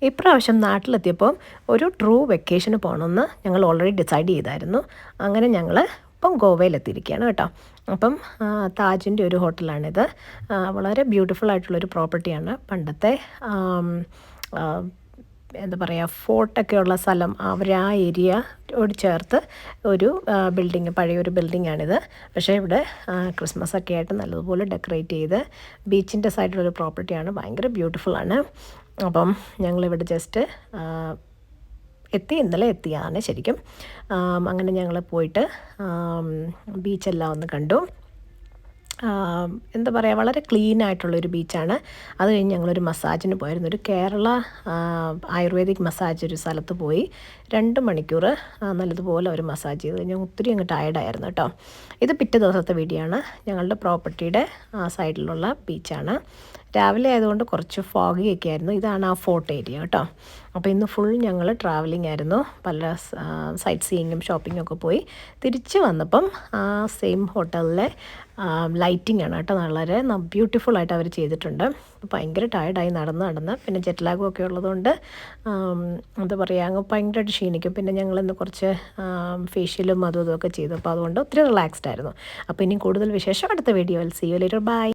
ഇപ്രാവശ്യം നാട്ടിലെത്തിയപ്പോൾ ഒരു ട്രൂ വെക്കേഷന് പോകണമെന്ന് ഞങ്ങൾ ഓൾറെഡി ഡിസൈഡ് ചെയ്തായിരുന്നു. അങ്ങനെ ഞങ്ങൾ ഇപ്പം ഗോവയിലെത്തിയിരിക്കുകയാണ് കേട്ടോ. അപ്പം താജിൻ്റെ ഒരു ഹോട്ടലാണിത്. വളരെ ബ്യൂട്ടിഫുൾ ആയിട്ടുള്ളൊരു പ്രോപ്പർട്ടിയാണ്. പണ്ടത്തെ എന്താ പറയുക, ഫോർട്ടൊക്കെ ഉള്ള സ്ഥലം, ആ ഏരിയയോട് ചേർത്ത് ഒരു ബിൽഡിങ്, പഴയൊരു ബിൽഡിങ്ങാണിത്. പക്ഷേ ഇവിടെ ക്രിസ്മസ് ഒക്കെ ആയിട്ട് നല്ലതുപോലെ ഡെക്കറേറ്റ് ചെയ്ത് ബീച്ചിൻ്റെ സൈഡിലൊരു പ്രോപ്പർട്ടിയാണ്. ഭയങ്കര ബ്യൂട്ടിഫുള്ളാണ്. അപ്പം ഞങ്ങളിവിടെ ജസ്റ്റ് ഇന്നലെ എത്തിയാണ് ശരിക്കും. അങ്ങനെ ഞങ്ങൾ പോയിട്ട് ബീച്ചെല്ലാം ഒന്ന് കണ്ടു. എന്താ പറയുക, വളരെ ക്ലീൻ ആയിട്ടുള്ളൊരു ബീച്ചാണ്. അത് കഴിഞ്ഞ് ഞങ്ങളൊരു മസാജിന് പോയിരുന്നു. ഒരു കേരള ആയുർവേദിക് മസാജ് ഒരു സ്ഥലത്ത് പോയി 2 മണിക്കൂർ നല്ലതുപോലെ ഒരു മസാജ് ചെയ്ത് കഴിഞ്ഞാൽ ഒത്തിരി അങ്ങ് ടയർഡായിരുന്നു കേട്ടോ. ഇത് പിറ്റേ ദിവസത്തെ വീഡിയോ ആണ്. ഞങ്ങളുടെ പ്രോപ്പർട്ടിയുടെ സൈഡിലുള്ള ബീച്ചാണ്. രാവിലെ ആയതുകൊണ്ട് കുറച്ച് ഫോഗി ഒക്കെ ആയിരുന്നു. ഇതാണ് ആ ഫോർട്ട് ഏരിയ കേട്ടോ. അപ്പോൾ ഇന്ന് ഫുൾ ഞങ്ങൾ ട്രാവലിംഗ് ആയിരുന്നു. പല സൈറ്റ് സീയിങ്ങും ഷോപ്പിങ്ങും ഒക്കെ പോയി തിരിച്ച് വന്നപ്പം ആ സെയിം ഹോട്ടലിലെ ലൈറ്റിംഗ് ആണ് കേട്ടോ. വളരെ ബ്യൂട്ടിഫുള്ളായിട്ട് അവർ ചെയ്തിട്ടുണ്ട്. ഭയങ്കര ടയർഡായി നടന്ന് പിന്നെ ജെറ്റ് ലാഗും ഒക്കെ ഉള്ളതുകൊണ്ട് എന്താ പറയുക, അങ്ങ് ഭയങ്കരമായിട്ട് ക്ഷീണിക്കും. പിന്നെ ഞങ്ങളിന്ന് കുറച്ച് ഫേഷ്യലും അതും ഇതൊക്കെ ചെയ്തു. അപ്പോൾ അതുകൊണ്ട് ഒത്തിരി റിലാക്സ്ഡ് ആയിരുന്നു. അപ്പോൾ ഇനി കൂടുതൽ വിശേഷം അടുത്ത വീഡിയോയിൽ. See you later. ബൈ.